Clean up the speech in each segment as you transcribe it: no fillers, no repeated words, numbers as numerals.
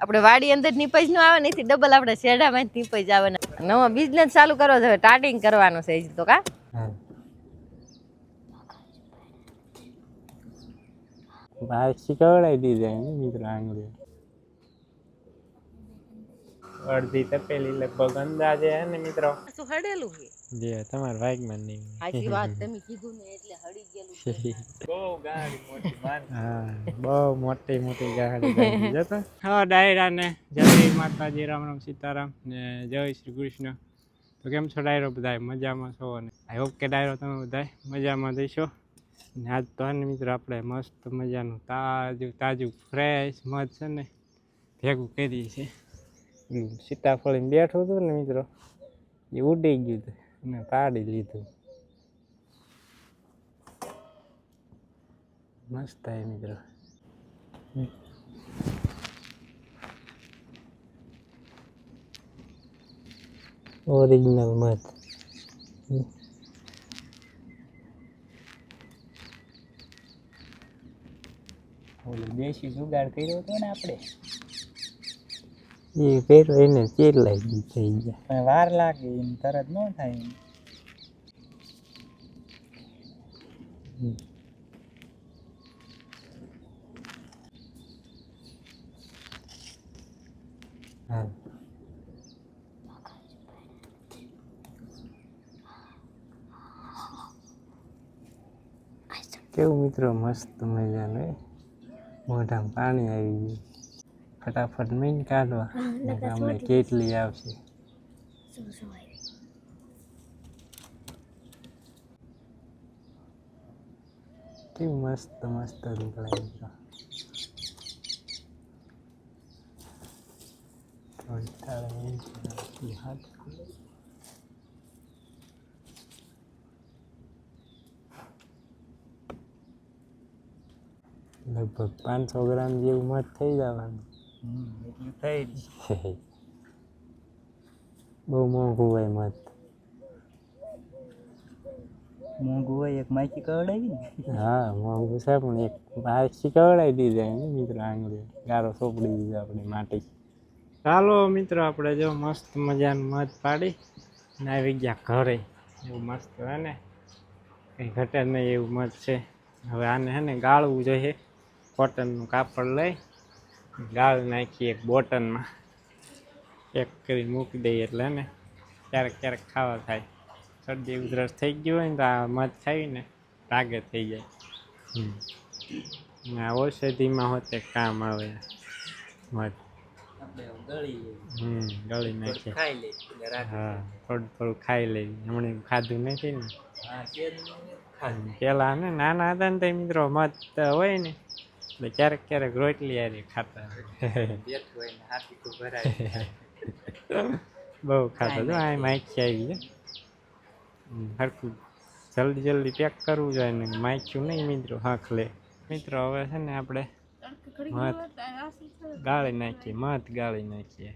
આપણે વાડી અંદર નીપજ નો આવે નથી ડબલ આપણે શેડામાં નીપજ આવે નવો બિઝનેસ ચાલુ કરવો છે સ્ટાર્ટિંગ કરવાનો છે તો કા ભાઈ શીખવડાવી દીધા ને મિત્રો આંગળી અડધી તપેલી લગભગ અંદાજે હે ને મિત્રો શું હડેલું છે જે તમારા વાઈકમાં નહીં આજી વાત તમે કીધું ને એટલે હડી ગયેલું બહુ ગાડી મોટી હા બહુ મોટી મોટી ગાડી જતો હા ડાયરા ને જય માતાજી રામ રામ સીતારામ ને જય શ્રી કૃષ્ણ તો કેમ છો ડાયરો બધા મજામાં છો અને આઈ હોપ કે ડાયરો તમે બધા મજામાં દઈશો ને આજ તો ને મિત્રો આપણે મસ્ત મજાનું તાજું તાજું ફ્રેશ મધ છે ને ભેગું કરી છે સીતાફળી બેઠું હતું ને મિત્રો એ ઉડી ગયું હતું અને પાડી લીધું મસ્ત થાય મિત્રો ઓરિજિનલ મધ ઓલું દેશી જુગાડ કર્યો હતો ને આપણે એ પેલો એને ચેર લાગી થઈ ગયા વાર લાગે એમ તરત ન થાય હા કેવું મિત્રો મસ્ત મજાનું મોઢામાં પાણી આવી ગયું ફટાફટ મીન કાઢવા અમને કેટલી આવશે કેવું મસ્ત મસ્ત નીકળાય મિત્રો હાથ લગભગ 500 ગ્રામ જેવું મધ થઈ જવાનું એટલું થઈ બહુ મોંઘું હોય મધ મોંઘું હોય એક માઇકી કવડાવી ને હા મોંઘું છે પણ એક માઇકી કવડાવી દીધા ને મિત્રો આંગળી ગારો સોપડી દીધો આપણે માટી ચાલો મિત્રો આપણે જો મસ્ત મજાનું મધ પાડી ને આવી ગયા ઘરે એવું મસ્ત હે ને કંઈ ઘટે નહીં એવું મધ છે હવે આને હે ને ગાળવું જોઈએ કોટનનું કાપડ લઈ ગાળ નાખીએ એક બોટલમાં એક કરી મૂકી દઈએ એટલે ને ક્યારેક ક્યારેક ખાવા થાય શરદી ઉધરસ થઈ ગયું હોય ને તો આ મધ ખાવીને રાગે થઈ જાય આ ઔષધિમાં હોતે કામ આવે મધ ગળી નાખીએ હા થોડું થોડું ખાઈ લઈએ હમણાં ખાધું નથી ને પેલા ને નાના હતા ને તો મિત્રો મધ હોય ને એટલે ક્યારેક ક્યારેક રોટલી આરી ખાતા બહુ ખાતા જો આ માખી આવી છે હરખું જલ્દી જલ્દી પેક કરવું જોઈએ ને માખ્યું નહીં મિત્રો હક લે મિત્રો હવે છે ને આપણે મધ ગાળી નાખીએ મધ ગાળી નાખીએ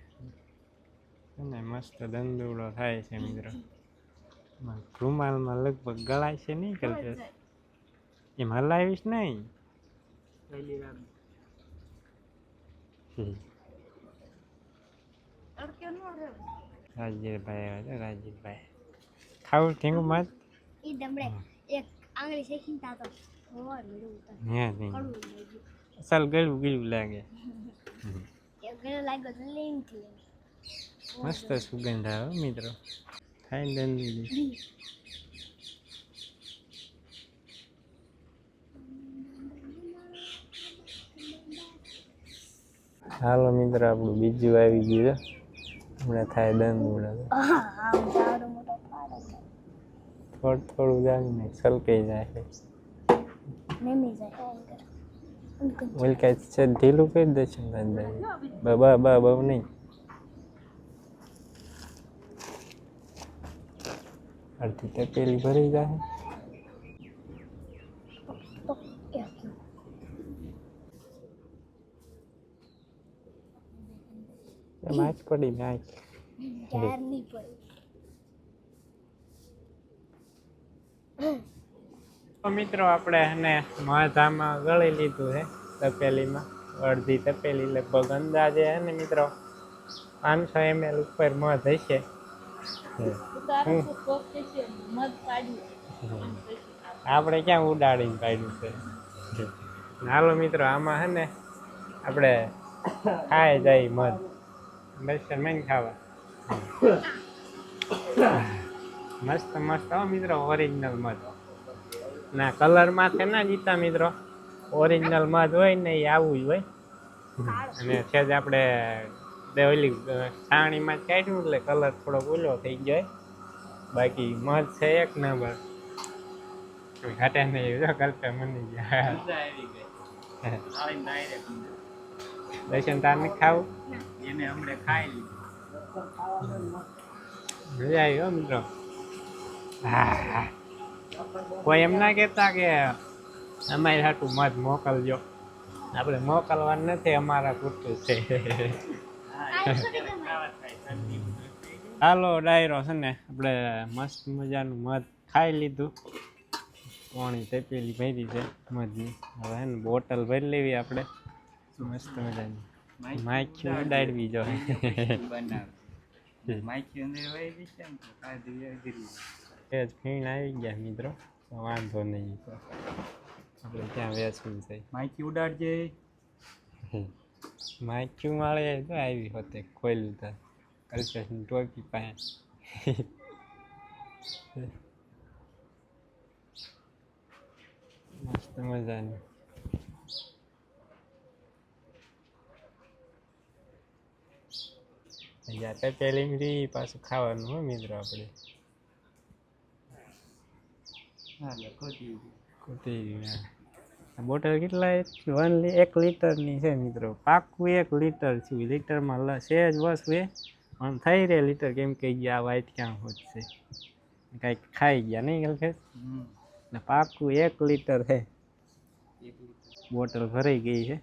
અને મસ્ત દંદુડો થાય છે મિત્રો રૂમાલમાં લગભગ ગળાય છે નહીં કરશે એમ હલાવીશ નહીં રાજીભાઈ રાજીભાઈ ખાવું ઠીંગું મત અસલ ગળું ગળું લાગે મસ્ત સુગંધ આવે મિત્રો થાય દંડી હાલો મિત્ર આપણું બીજું આવી ગયું હમણાં થાય દંડ થોડું થોડું જાય ને સલકાઈ જાય ઓલકાય છે ઢીલું કરી દેશે બા બા બહુ નહીં અડધી તપેલી ભરી જાય માચ પડી માચ મિત્રો આપણે એને મધ આમાં ગળી લીધું છે તપેલીમાં અડધી તપેલી લગભગ અંદાજે હે ને મિત્રો 500 ml ઉપર મધ હશે. આપણે ક્યાં ઉડાડીને કાઢ્યું છે. હાલો મિત્રો આમાં હે ને આપણે ખાઈ જાય મધ બસ મેં ખાવા મસ્ત મસ્ત હો મિત્રો ઓરિજિનલ મધ ના કલર માથે ના જીતા મિત્રો ઓરિજિનલ મધ હોય ને એ આવું જ હોય અને છે જ આપણે ઓલી છાણીમાં જ કાઢ્યું એટલે કલર થોડો ઓલો થઈ જાય બાકી મધ છે એક નંબર ઘાટે નહીં કલ્પે મની ગયા દર્શન તાર ને ખાવું એને હમણાં ખાઈ લીધું મજા આવી હો મિત્રો હા કોઈ એમ ના કહેતા કે અમારી હાટું મધ મોકલજો આપણે મોકલવાનું નથી અમારા પૂરતું છે હાલો ડાયરો છે ને આપણે મસ્ત મજાનું મધ ખાઈ લીધું પાણી તપેલી ભરી છે મધની હવે હે ને બોટલ ભરી લેવી આપણે મસ્ત મજાની માખી ઉડાડવી જો ફીણ આવી ગયા મિત્રો વાંધો નહીં આપણે ત્યાં વેચવું છે માખી ઉડાડજે માખી માળે તો આવી હોતે ખોલ્યું તો કલ્પેશની ટોપી પાસે મસ્ત મજાની ત્યાં તપેલી પાછું ખાવાનું હોય મિત્રો આપણે બોટલ કેટલા 1 લીટરની છે મિત્રો પાકું 1 લીટર છે લીટરમાં સહેજ વસ્તુ એ પણ થઈ રહે લીટર કેમ કે આ વાઈટ ક્યાં હોત છે કાંઈક ખાઈ ગયા નહીં ગલખેસ ને પાકું 1 લીટર છે બોટલ ભરાઈ ગઈ છે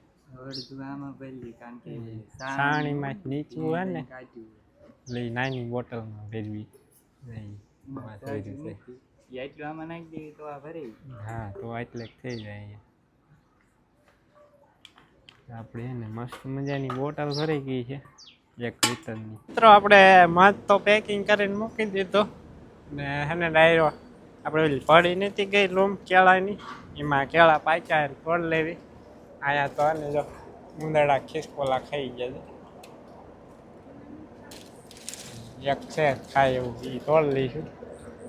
સાણીમાં નીચું હોય ને એટલે નાની બોટલમાં ભેરવી હા તો એટલે થઈ જાય આપણે એને મસ્ત મજાની બોટલ ભરાઈ ગઈ છે 1 લીટરની મિત્રો આપણે મધ તો પેકિંગ કરીને મૂકી દીધો ને હેને ડાયરો આપણે ઓલી પડી નથી ગઈ લૂમ કેળાની એમાં કેળા પાક્યા તોડ લેવી આયા તો અને જો ઉંદરડા ખિસકોલા ખાઈ ગયા છે એક છે ખાય એવું એ તોડ લઈશું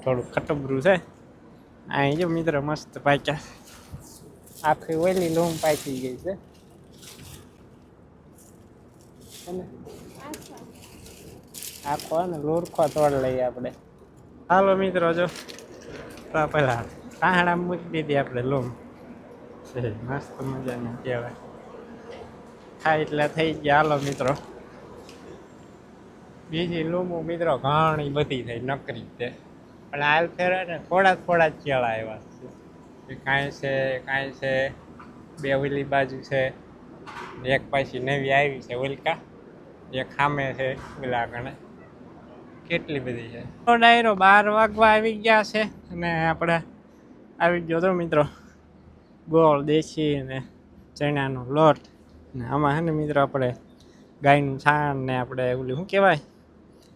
થોડું ખટબરું છે અહીં જો મિત્ર મસ્ત પાક્યા આખી ઓલી લૂમ પાકી ગઈ છે આખો ને લુરખો તોડ લઈએ આપણે હાલો મિત્રો જો પેલા તાહડા મૂકી દીધી આપણે લૂમ મસ્ત મજાની કહેવાય ખાય એટલે થઈ ગયા હાલો મિત્રો બીજી લૂમો મિત્રો ઘણી બધી થઈ નકરી તે પણ હાલ ફેરે ને થોડા જ કેળા આવ્યા છે કાંઈ છે 2 ઓલી બાજુ છે એક પાછી નવી આવી છે ઉલકા એક સામે છે ઓલા ગણે કેટલી બધી છે તો ડાયરો 12 વાગવા આવી ગયા છે અને આપણે આવી ગયો તો મિત્રો ગોળ દેશી ને ચણાનો લોટ ને આમાં છે ને મિત્રો આપણે ગાયનું છાણ ને આપણે ઓલું શું કહેવાય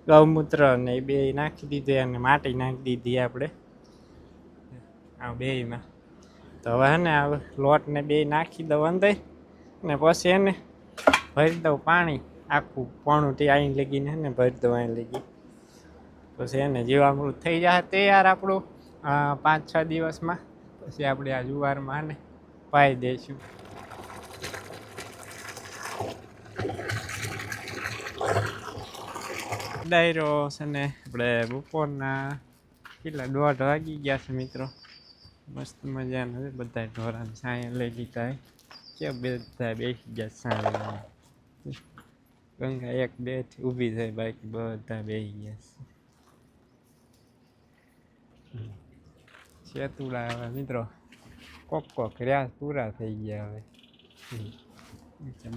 ગૌમૂત્ર ને એ બે નાખી દીધી અને માટી નાખી દીધી આપણે આ બેમાં તો હવે હે ને આ લોટ ને બે નાખી દઉં અંદર ને પછી એને ભરી દઉં પાણી આખું પોણું તે અહીં લગીને ને ભરી દઉં અહીં લગી પછી એને જીવામૃત થઈ જાય તૈયાર આપણું 5-6 દિવસમાં પછી આપણે આ જુવારમાં ને પાઈ દઈશું ડાયરો છે ને આપણે બપોરના કેટલા 1:30 વાગી ગયા છે મિત્રો મસ્ત મજાનું છે બધા ઢોરાને છાંય લઈ લીધા કે બધા બેસી ગયા છાંય ગંગા 1-2 ઊભી થઈ બાકી બધા બેસી ગયા છે સેતુડા હવે મિત્રો કોક રહ્યા પૂરા થઈ ગયા હવે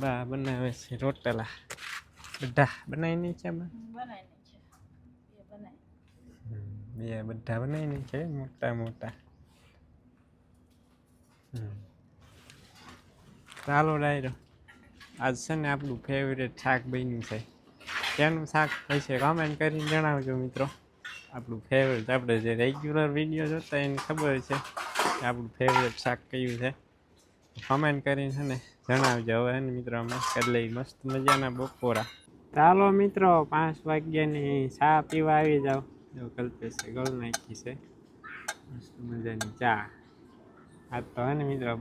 બા બનાવે છે રોટલા બધા બનાવીને છે બે બધા બનાવીને છે મોટા ચાલો ડાયરો આજ છે ને આપણું ફેવરેટ શાક બન્યું છે. તેનું શાક હશે કમેન્ટ કરીને જણાવજો મિત્રો. આપણું ફેવરેટ આપણે જે રેગ્યુલર વિડીયો જોતા એને ખબર છે કે આપણું ફેવરેટ શાક કયું છે. કમેન્ટ કરીને છે ને જણાવજો. હવે ને મિત્રો અમે કરી લઈ મસ્ત મજાના બપોરા. ચાલો મિત્રો 5 વાગ્યાની ચા પીવા આવી જાઓ. જો કલ્પેશે ગળ નાખી છે મસ્ત મજાની ચા. આ તો હે ને મિત્રો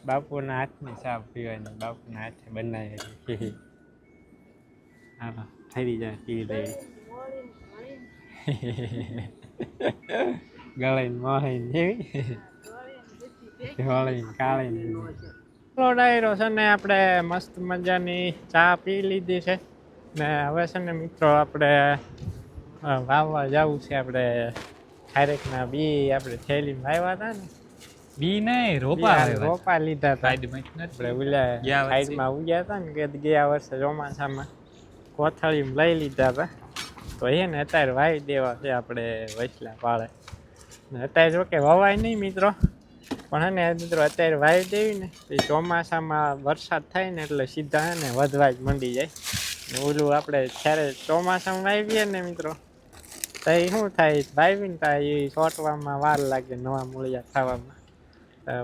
બાપુના હાથની ચા પીવાની, બાપુના હાથે બનાવેલી. હાલો થઈ જાય પી દેવી. ગળાઈને મોહીને જેવી કાળીને ડાયરો છે ને આપણે મસ્ત મજાની ચા પી લીધી છે ને હવે છે ને મિત્રો આપણે વાવવા જવું છે. આપણે ખારેકના બી આપણે થેલીમાં વાવ્યા હતા ને, બી નહીં રોપા લીધા હતા આપણે ઓલા સાઈડમાં ઉગ્યા હતા ને કે ગયા વર્ષે ચોમાસામાં કોથળીમાં લઈ લીધા હતા. તો એને અત્યારે વાવી દેવા છે આપણે વચલા પાળે. ને અત્યારે જો કે વવાય નહીં મિત્રો, પણ હે ને મિત્રો અત્યારે વાવી દેવી ને તો ચોમાસામાં વરસાદ થાય ને એટલે સીધા હે ને વધવા જ મંડી જાય. ઓલું આપણે જ્યારે ચોમાસામાં વાવીએ ને મિત્રો તો એ શું થાય, વાવીને તો એ છોટવામાં વાર લાગે, નવા મૂળિયા થવામાં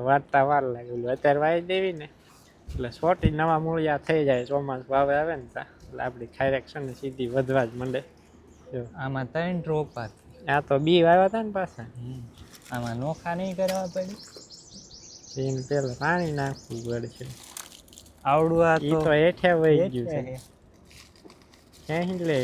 વાટતા વાર લાગે. ઓલું અત્યારે વાવી દેવી ને એટલે છોટી નવા મૂળિયા થઈ જાય. ચોમાસું વાવે આવે ને ત્યાં એટલે આપણી ખારેક છે ને સીધી વધવા જ માંડે. આમાં 3 રોપા. આ તો બી વાવ્યા હતા ને પાછા. આમાં નોખા નહીં કરવા પડી, એને પેલા પાણી નાખવું પડશે. આવડું આ તો હેઠે વહી ગયું છે. ક્યાંય લે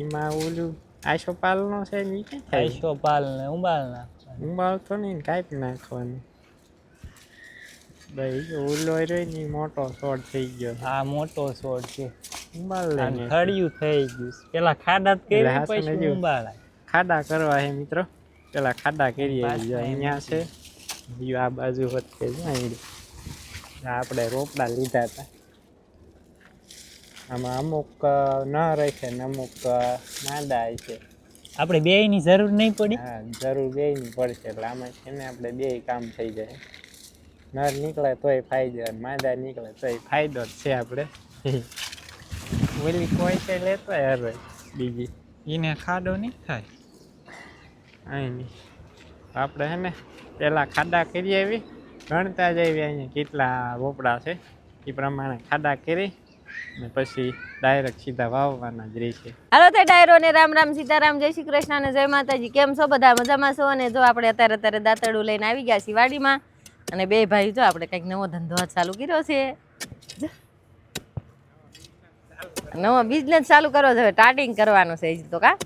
એમાં ઓલું આશોપાલ નો છે ને ક્યાં થાય? આઈશોપાલ ને ઉબાલ નાખવાનું. ઉબાલ તો નહીં, કાપી નાખવાનું. ભાઈ ઓલો રહ્યો ને મોટો છોડ થઈ ગયો. આ મોટો છોડ છે, ઉબાલ લે. ખડિયું થઈ ગયું. પેલા ખાડા કરી પછી ઉબાળાય. ખાડા કરવા હે મિત્રો, પેલા ખાડા કરીએ. અહીંયા છે બીજું આ બાજુ વચ્ચે છે. આપણે રોપડા લીધા હતા. આમાં અમુક ન રહેશે ને અમુક નાદા છે. આપણે બેયની જરૂર નહીં પડી. હા, જરૂર બેયની પડશે. એટલે આમાં છે ને આપણે બે કામ થઈ જાય. નર નીકળે તોય ફાયદો, માદા નીકળે તોય ફાયદો જ છે. આપણે ઓલી કોઈ છે લેતો હવે બીજી એને ખાડો નહીં થાય. અહીં નહીં આપણે હે ને પેલા ખાડા કરી આવી, ગણતા જઈએ અહીંયા કેટલા રોપડા છે એ પ્રમાણે ખાડા કરી ને પછી ડાયરેક્ટ સીધા વાવવાના જ રહેશે. હાલો તે ડાયરો ને રામ રામ સીતારામ, જય શ્રી કૃષ્ણ અને જય માતાજી. કેમ છો બધા? મજામાં છો? અને જો આપણે અત્યારે દાંતરડું લઈને આવી ગયા છીએ વાડીમાં. અને બે ભાઈ જો આપણે કંઈક નવો ધંધો ચાલુ કર્યો છે, નવો બિઝનેસ ચાલુ કરવો છે. સ્ટાર્ટિંગ કરવાનું છે હજી તો. કા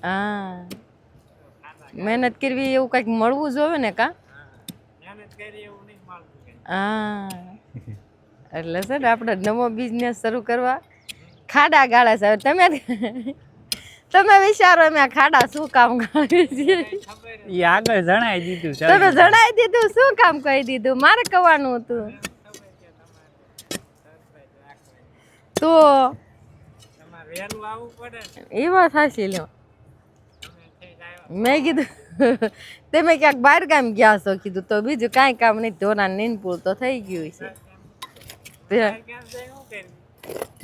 હા, મહેનત કરવી એવું કંઈક મળવું જોવે ને. કા હા, એટલે છે ને આપણે નવો બિઝનેસ શરૂ કરવા ખાડા ગાળે છે. તમે વિચારો અમે આ ખાડા શું કામ ગાળીએ છીએ? એ આગળ જણાવી દીધું. તમે જણાવી દીધું, શું કામ કહી દીધું? મારે કહેવાનું હતું તો એ વાત સાચી. લ્યો મેં કીધું તમે ક્યાંક બહાર ગામ ગયા છો કીધું, તો બીજું કાંઈ કામ નહીં, ધોરા નીંદપુર તો થઈ ગયું છે.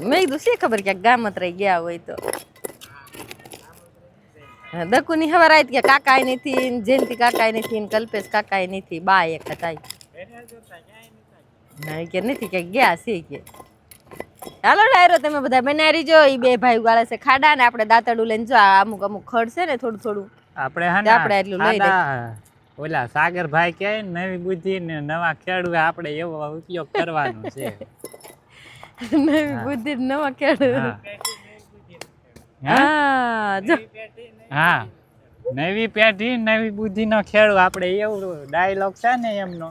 મેં કીધું શી ખબર ક્યાંક ગામત રહી ગયા હોય તો. દકુની ખબર આવી કે કાકા નથી, જયંતિ કાકા નથી, કલ્પેશ કાકા નથી, બા એક હતા કે નથી કે ગયા છે કે. હાલો ડાયરો તમે બધા બનાવી જો. એ બે ભાઈ ગાળે છે ખાડા ને આપણે દાંતડું લઈને જો અમુક અમુક ખડ છે ને થોડું થોડું આપણે એટલું લઈ દઈએ. ઓલા સાગરભાઈ કહે નવી બુદ્ધિ ને નવા ખેડૂત આપણે એવો ઉપયોગ કરવાનો છે. નવી બુદ્ધિ નવા ખેડૂત. હા જો, હા, નવી પેઢી નવી બુદ્ધિ નો ખેડૂત. આપણે એવું ડાયલોગ છે ને એમનો.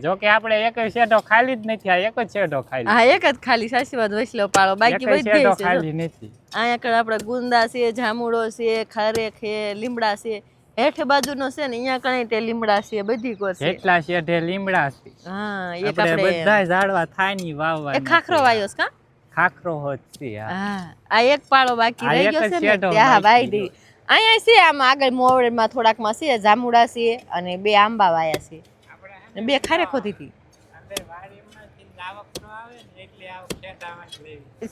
જો કે આપણે એક શેઢો ખાલી જ નથી, આ એક જ શેઢો ખાલી. હા, એક જ ખાલી. સાચી વાત. વસલો પાડો બાકી બધી ખાલી નથી. અહીંયા આપણે ગુંદા છે, જામુડો છે, ખારેક છે, લીમડા છે. હેઠે બાજુનો છે ને અહીંયા કણે તે લીમડા છે, બધી કોર છે. એટલા શેઢે લીમડા છે. હા, એક આપણે બધા ઝાડવા થાય ની વાવવા. એક ખાખરો વાયો છે. કા ખાખરો હોત છે હા આ એક પાળો બાકી આ રહી એક ગયો જ છે ને શેઢો ત્યાં વાઈ બાકી દઈ અહીંયા છે આમ આગળ મોવડમાં થોડાકમાં છે જાંબુડા છે અને 2 આંબા વાયા છે અને 2 ખારેક હોતી હતી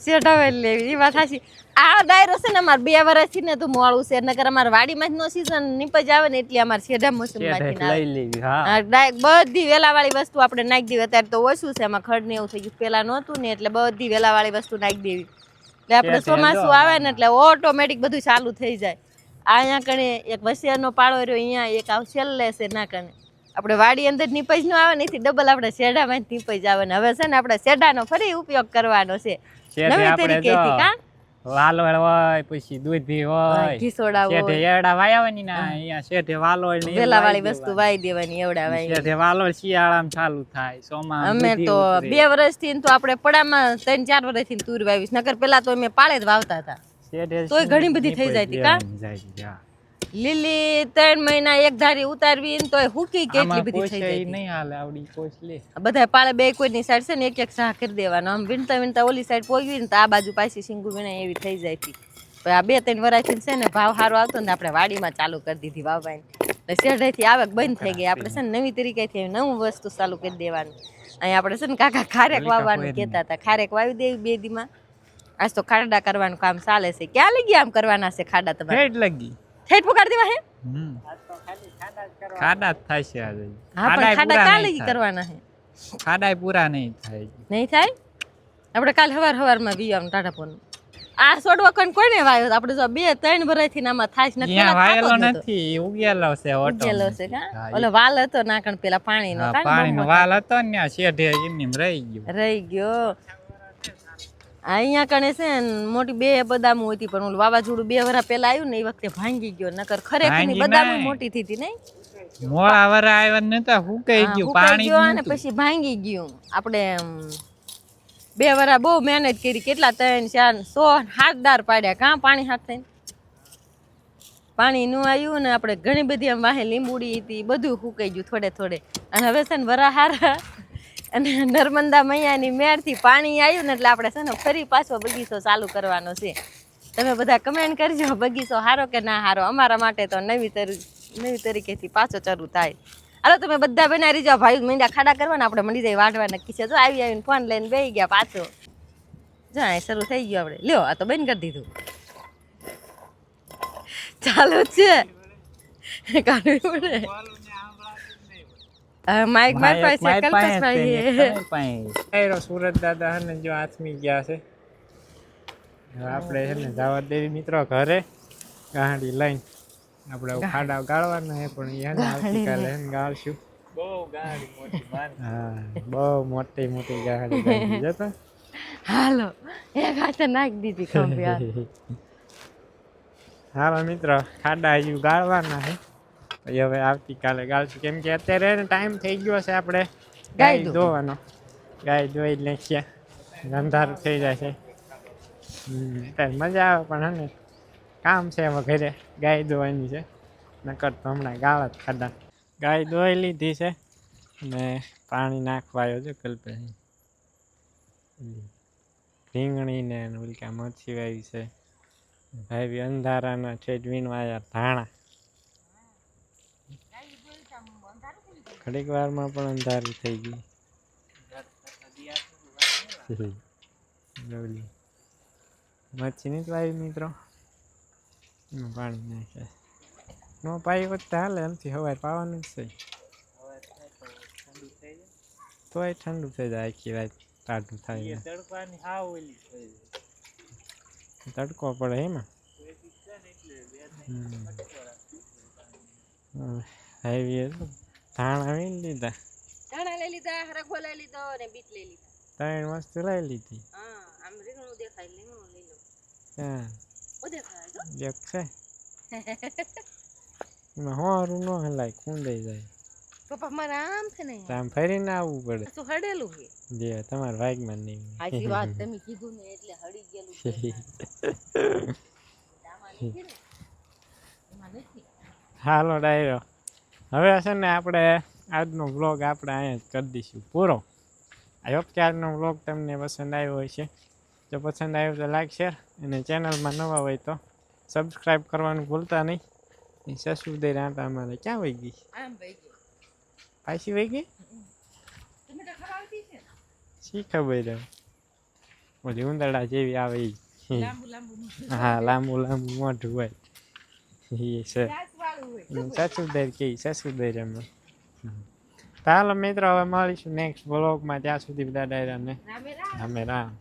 શેઢાવે લેવી એ વાત સાચી આ ડાયરો છે ને અમારે 2 વર્ષથી ને તો મોળું છે નકર અમારે વાડીમાં જ નો સીઝન નીપજ આવે ને એટલે અમારે શેઢા મોસમ માંથી લઈ લેવી હા બધી વેલાવાળી વસ્તુ આપણે નાખી દેવી અત્યારે તો ઓછું છે એમાં ખડ ને એવું થઈ ગયું પેલા નહોતું ને એટલે બધી વેલાવાળી વસ્તુ નાખી દેવી એટલે આપણે ચોમાસું આવે ને એટલે ઓટોમેટિક બધું ચાલુ થઈ જાય અહીંયા કણે એક વસિયાનો પાળો રહ્યો અહીંયા એક આવ છેલ્લે છે ના કણે આપણે વાડી અંદર નીપજ નો આવે ને એથી ડબલ આપણે શેઢામાં જ નીપજ આવે ને હવે છે ને આપણે શેઢાનો ફરી ઉપયોગ કરવાનો છે નવી તરીકેથી કા વાલોળ હોય પછી દૂધી હોય ઘીસોડા શેઠે એડા વાયાવાની ના અહીંયા શેઠે વાલોળ ને વેલાવાળી વસ્તુ વાઈ દેવાની એવડા વાઈ શેઠે વાલોળ શિયાળામાં ચાલુ થાય સોમાં અમે તો 2 વર્ષથી તો આપણે પડામાં 3-4 વર્ષથી તુર વાવીશ નકર પેલા તો અમે પાળે જ વાવતા હતા તોય ઘણી બધી થઈ જાય હતી કા લીલી 3 મહિના એક ધારી ઉતારવી ને તોય હુકી કેટલી બધી થઈ જાય નહીં હાલે આવડી કોસલી બધા પાળે બે કોઈની સાઈડ છે ને એક શાહ કરી દેવાનો આમ વીણતા વીણતા ઓલી સાઈડ પોગવી ને તો આ બાજુ પાછી સિંગુ વીણાય એવી થઈ જાય હતી પણ આ 2-3 વર્ષથી છે ને ભાવ સારો આવતો ને આપણે વાડીમાં ચાલુ કરી દીધી વાવવાની એટલે શેઢેથી આવક બંધ થઈ ગઈ આપણે છે ને નવી તરીકેથી નવું વસ્તુ ચાલુ કરી દેવાનું અહીંયા આપણે છે ને કાકા ખારેક વાવવાનું કહેતા હતા ખારેક વાવી દેવી 2 દીમાં આજ તો ખાડા કરવાનું કામ ચાલે છે ક્યાં લઈ ગયા આમ કરવાના છે ખાડા તમારે ઠેઠ લગી ઠેઠ પુગાડી દેવા હે ખાડા જ થાય છે આજે હા પણ ખાડા કાં લઈ કરવાના હે ખાડા પૂરા નહીં થાય નહીં થાય આપણે કાલ હવારમાં વીવાનું ટાઢાપોન આ છોડવા કોઈને વાયો આપણે જો 2-3 વર્ષથી આમાં થાય છે અહીંયા વાયેલો નથી ઉગેલો છે ઓટો ઉગેલો છે કા ઓલો વાલ હતો નાકણ પેલા પાણીનો પાણીનો વાલ હતો ને શેઢે એમની રહી ગયો અહીંયા કણે છે ને મોટી 2 બદામો હતી પણ ઓલું વાવાઝોડું 2 વર્ષ પહેલા આવ્યું ને એ વખતે ભાંગી ગયો નકર ખરેખર બદામો મોટી થઈ હતી નહીં મોળા વરા આવ્યા નતા હુકાઈ ગયું પાણી અને પછી ભાંગી ગયું આપણે 2 વર્ષ બહુ મહેનત કરી કેટલા 3-4 હાથદાર પાડ્યા કાં પાણી હાથ થઈને પાણી નું આવ્યું ને આપણે ઘણી બધી આમ વાહે લીંબુડી હતી બધું હુકાઈ ગયું થોડે અને હવે છે ને વરા હારા અને નર્મદા મૈયાની મેળથી પાણી આવ્યું ને એટલે આપણે છે ને ફરી પાછો બગીચો ચાલુ કરવાનો છે તમે બધા કમેન્ટ કરજો બગીચો સારો કે ના સારો અમારા માટે તો નવી તરીકેથી પાછો ચાલુ થાય હાલો તમે બધા બનાવી જાઓ ભાઈ મીંડા ખાડા કરવાના આપણે મળી જાય વાઢવા નક્કી છે જો આવીને ફોન લઈને બેસી ગયા પાછો જાય શરૂ થઈ ગયો આપણે લ્યો આ તો બંધ કરી દીધું ચાલુ છે કાઢવી પડે માઈક પાસે કલ્પેશભાઈ સુરત દાદા હે ને જો આથમી ગયા છે આપણે છે ને જવા દેવી મિત્રો ઘરે ગાડી લઈને આપણે ખાડા ગાળવાના હે પણ એને આવતીકાલે એને ગાળશું બહુ મોટી ગાડી ગાળી જતો હાલો એક હાથે નાખી દીધી ખંભી હાલો મિત્રો ખાડા હજુ ગાળવાના હે હવે આવતીકાલે ગાળશું કેમ કે અત્યારે ટાઈમ થઈ ગયો છે આપણે ગાય ધોવાનો ગાય ધોઈ નાખ્યા અંધારું થઈ જાય છે મજા આવે પણ હે ને કામ છે એમાં ઘરે ગાય ધોવાની છે નકર તો હમણાં ગાળા જ ખાડા ગાય ધોઈ લીધી છે ને પાણી નાખવા આવ્યો છે કલ્પે રીંગણી ને ઉલકા મરચી વાવી છે ભાઈ અંધારાના છેડ વીણવા આવ્યા ધાણા ઘડીક વારમાં પણ અંધારું થઈ ગયું મચ્છી નહીં વાવી મિત્રો એમાં પાણી નાખે નો પાઈ હોત તો હાલે એમથી સવારે પાવાનું જ છે તોય ઠંડુ થઈ જાય આખી રાત ટાઢું થાય તડકો પડે એમાં હેવી ધાણા લઈ લીધા લઈ લીધા હરખો લઈ લીધો ને બીટ લઈ લીધા 3 વસ્તુ લઈ લીધી હા આમ રીંગણું દેખાય રીંગણું લઈ લો હા ઓ દેખાય જો એક છે એમાં હોરું ન હલાય ખૂંદાઈ જાય પપ્પા મારા આમ છે ને આમ ફરીને આવવું પડે શું હડેલું છે જે તમારા વાગમાં નહીં આજી વાત તમે કીધું ને એટલે હડી ગયેલું છે હાલો ડાયરો હવે છે ને આપણે આજનો વ્લોગ આપણે અહીંયા જ કરી દઈશું પૂરો આઈ હોપ કે આજનો વ્લોગ તમને પસંદ આવ્યો હોય છે જો પસંદ આવ્યું તો લાઈક શેર અને ચેનલમાં નવા હોય તો સબસ્ક્રાઈબ કરવાનું ભૂલતા નહીં. એ સસુદેર આંટા અમારે ક્યાં વહી ગઈ? આમ ભાઈ ગયો પાછી વહી ગઈ? ટમેટા ખરાવતી છે ને શી ખબર હવે. ઓલી ઉંદરડા જેવી આવે ઈ. લાંબુ લાંબુ હા, લાંબુ લાંબુ મોઢું હોય એ છે ઘાસ વાળું હોય સસુદેર કે સસુદેર એમાં. ચાલો મિત્રો હવે મળીશું નેક્સ્ટ વ્લોગમાં. ત્યાં સુધી બધા ડાયરાને રામે રામ રામે રામ.